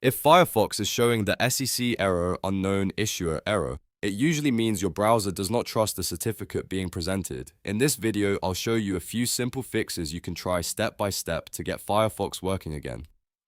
If Firefox is showing the SEC error unknown issuer error, it usually means your browser does not trust the certificate being presented. In this video, I'll show you a few simple fixes you can try step by step to get Firefox working again.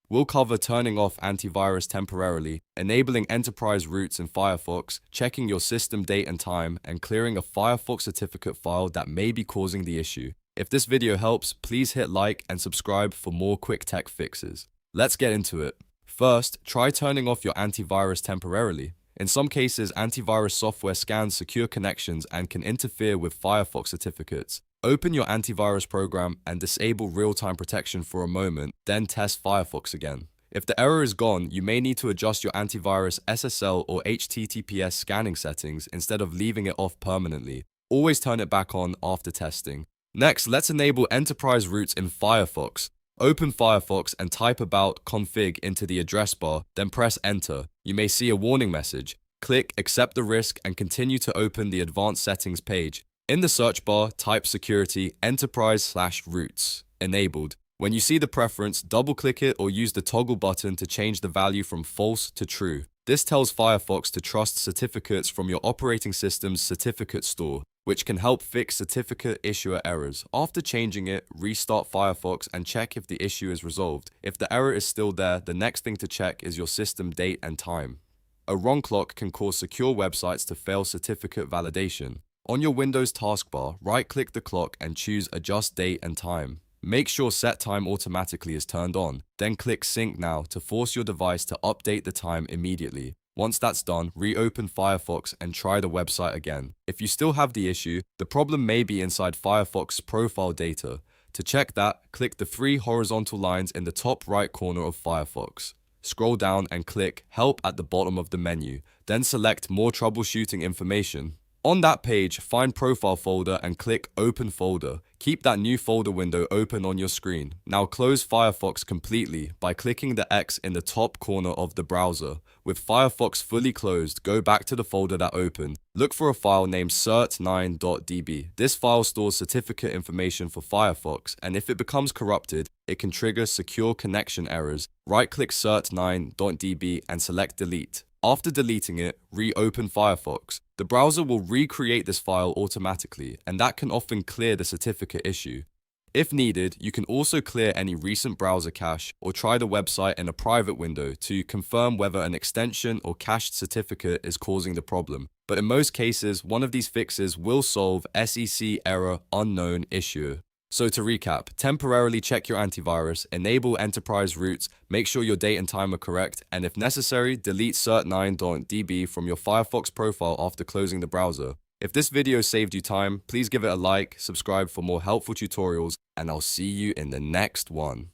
We'll cover turning off antivirus temporarily, enabling enterprise roots in Firefox, checking your system date and time, and clearing a Firefox certificate file that may be causing the issue. If this video helps, please hit like and subscribe for more quick tech fixes. Let's get into it. First, try turning off your antivirus temporarily. In some cases, antivirus software scans secure connections and can interfere with Firefox certificates. Open your antivirus program and disable real-time protection for a moment, then test Firefox again. If the error is gone, you may need to adjust your antivirus SSL or HTTPS scanning settings instead of leaving it off permanently. Always turn it back on after testing. Next, let's enable enterprise roots in Firefox. Open Firefox and type about config into the address bar, then press enter. You may see a warning message. Click accept the risk and continue to open the advanced settings page. In the search bar, type security enterprise/roots enabled. When you see the preference, double-click it or use the toggle button to change the value from false to true. This tells Firefox to trust certificates from your operating system's certificate store, which can help fix certificate issuer errors. After changing it, restart Firefox and check if the issue is resolved. If the error is still there, the next thing to check is your system date and time. A wrong clock can cause secure websites to fail certificate validation. On your Windows taskbar, right-click the clock and choose Adjust Date and Time. Make sure Set Time Automatically is turned on. Then click Sync Now to force your device to update the time immediately. Once that's done, reopen Firefox and try the website again. If you still have the issue, the problem may be inside Firefox profile data. To check that, click the three horizontal lines in the top right corner of Firefox. Scroll down and click Help at the bottom of the menu. Then select More Troubleshooting Information. On that page, find Profile folder and click Open Folder. Keep that new folder window open on your screen. Now close Firefox completely by clicking the X in the top corner of the browser. With Firefox fully closed, go back to the folder that opened. Look for a file named cert9.db. This file stores certificate information for Firefox, and if it becomes corrupted, it can trigger secure connection errors. Right-click cert9.db and select Delete. After deleting it, reopen Firefox. The browser will recreate this file automatically, and that can often clear the certificate issue. If needed, you can also clear any recent browser cache or try the website in a private window to confirm whether an extension or cached certificate is causing the problem. But in most cases, one of these fixes will solve SEC error unknown issue. So to recap, temporarily check your antivirus, enable enterprise roots, make sure your date and time are correct, and if necessary, delete cert9.db from your Firefox profile after closing the browser. If this video saved you time, please give it a like, subscribe for more helpful tutorials, and I'll see you in the next one.